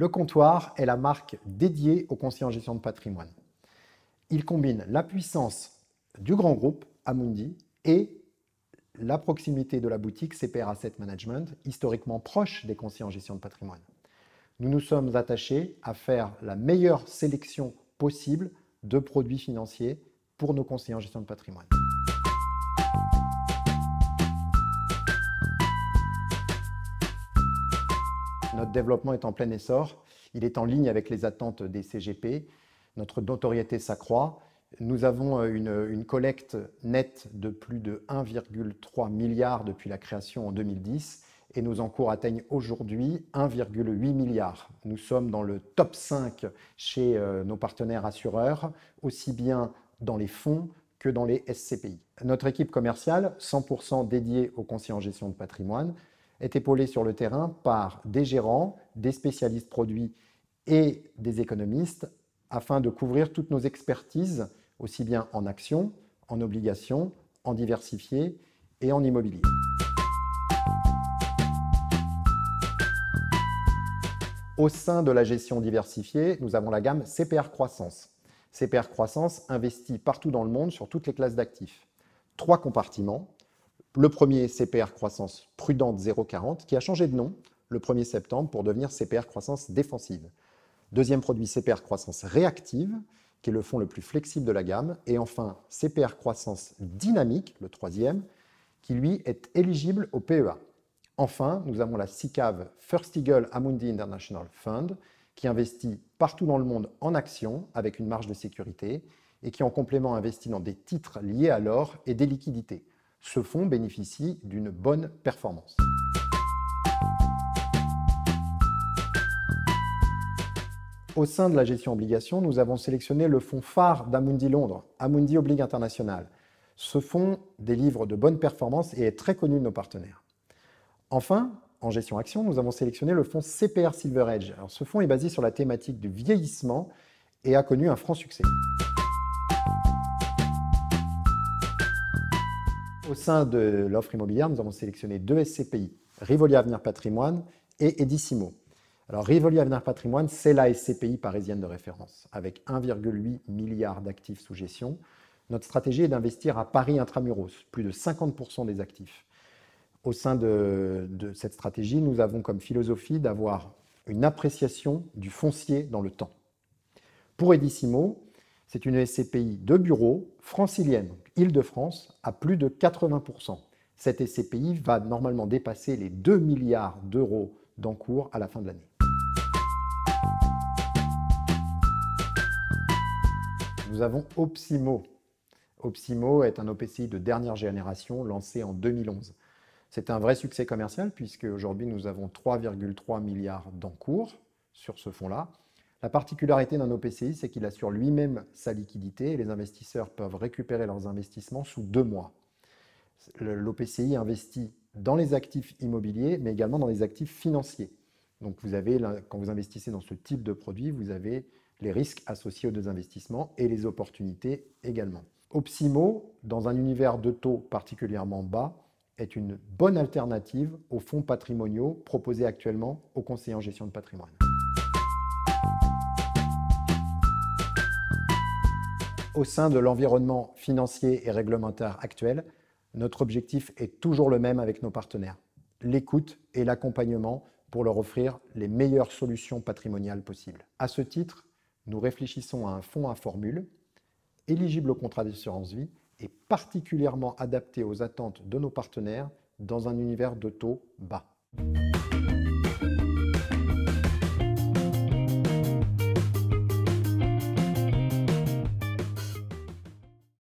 Le Comptoir est la marque dédiée aux conseillers en gestion de patrimoine. Il combine la puissance du grand groupe Amundi et la proximité de la boutique CPR Asset Management, historiquement proche des conseillers en gestion de patrimoine. Nous nous sommes attachés à faire la meilleure sélection possible de produits financiers pour nos conseillers en gestion de patrimoine. Notre développement est en plein essor. Il est en ligne avec les attentes des CGP. Notre notoriété s'accroît. Nous avons une collecte nette de plus de 1,3 milliard depuis la création en 2010 et nos encours atteignent aujourd'hui 1,8 milliard. Nous sommes dans le top 5 chez nos partenaires assureurs, aussi bien dans les fonds que dans les SCPI. Notre équipe commerciale, 100% dédiée aux conseillers en gestion de patrimoine, est épaulée sur le terrain par des gérants, des spécialistes produits et des économistes afin de couvrir toutes nos expertises, aussi bien en actions, en obligations, en diversifié et en immobilier. Au sein de la gestion diversifiée, nous avons la gamme CPR Croissance. CPR Croissance investit partout dans le monde sur toutes les classes d'actifs. 3 compartiments. Le premier, CPR Croissance Prudente 0,40, qui a changé de nom le 1er septembre pour devenir CPR Croissance Défensive. Deuxième produit, CPR Croissance Réactive, qui est le fonds le plus flexible de la gamme. Et enfin, CPR Croissance Dynamique, le troisième, qui lui est éligible au PEA. Enfin, nous avons la SICAV First Eagle Amundi International Fund, qui investit partout dans le monde en actions avec une marge de sécurité et qui en complément investit dans des titres liés à l'or et des liquidités. Ce fonds bénéficie d'une bonne performance. Au sein de la gestion obligation, nous avons sélectionné le fonds phare d'Amundi Londres, Amundi Oblig International. Ce fonds délivre de bonnes performances et est très connu de nos partenaires. Enfin, en gestion action, nous avons sélectionné le fonds CPR Silver Edge. Alors, ce fonds est basé sur la thématique du vieillissement et a connu un franc succès. Au sein de l'offre immobilière, nous avons sélectionné 2 SCPI, Rivoli Avenir Patrimoine et Edissimo. Alors, Rivoli Avenir Patrimoine, c'est la SCPI parisienne de référence, avec 1,8 milliard d'actifs sous gestion. Notre stratégie est d'investir à Paris intramuros, plus de 50% des actifs. Au sein de cette stratégie, nous avons comme philosophie d'avoir une appréciation du foncier dans le temps. Pour Edissimo, c'est une SCPI de bureau francilienne, Île-de-France, à plus de 80%. Cette SCPI va normalement dépasser les 2 milliards d'euros d'encours à la fin de l'année. Nous avons Opsimo. Opsimo est un OPCI de dernière génération lancé en 2011. C'est un vrai succès commercial puisque aujourd'hui nous avons 3,3 milliards d'encours sur ce fonds-là. La particularité d'un OPCI, c'est qu'il assure lui-même sa liquidité et les investisseurs peuvent récupérer leurs investissements sous 2 mois. L'OPCI investit dans les actifs immobiliers, mais également dans les actifs financiers. Donc quand vous investissez dans ce type de produit, vous avez les risques associés aux 2 investissements et les opportunités également. Opsimo, dans un univers de taux particulièrement bas, est une bonne alternative aux fonds patrimoniaux proposés actuellement aux conseillers en gestion de patrimoine. Au sein de l'environnement financier et réglementaire actuel, notre objectif est toujours le même avec nos partenaires, l'écoute et l'accompagnement pour leur offrir les meilleures solutions patrimoniales possibles. À ce titre, nous réfléchissons à un fonds à formule, éligible au contrat d'assurance vie et particulièrement adapté aux attentes de nos partenaires dans un univers de taux bas.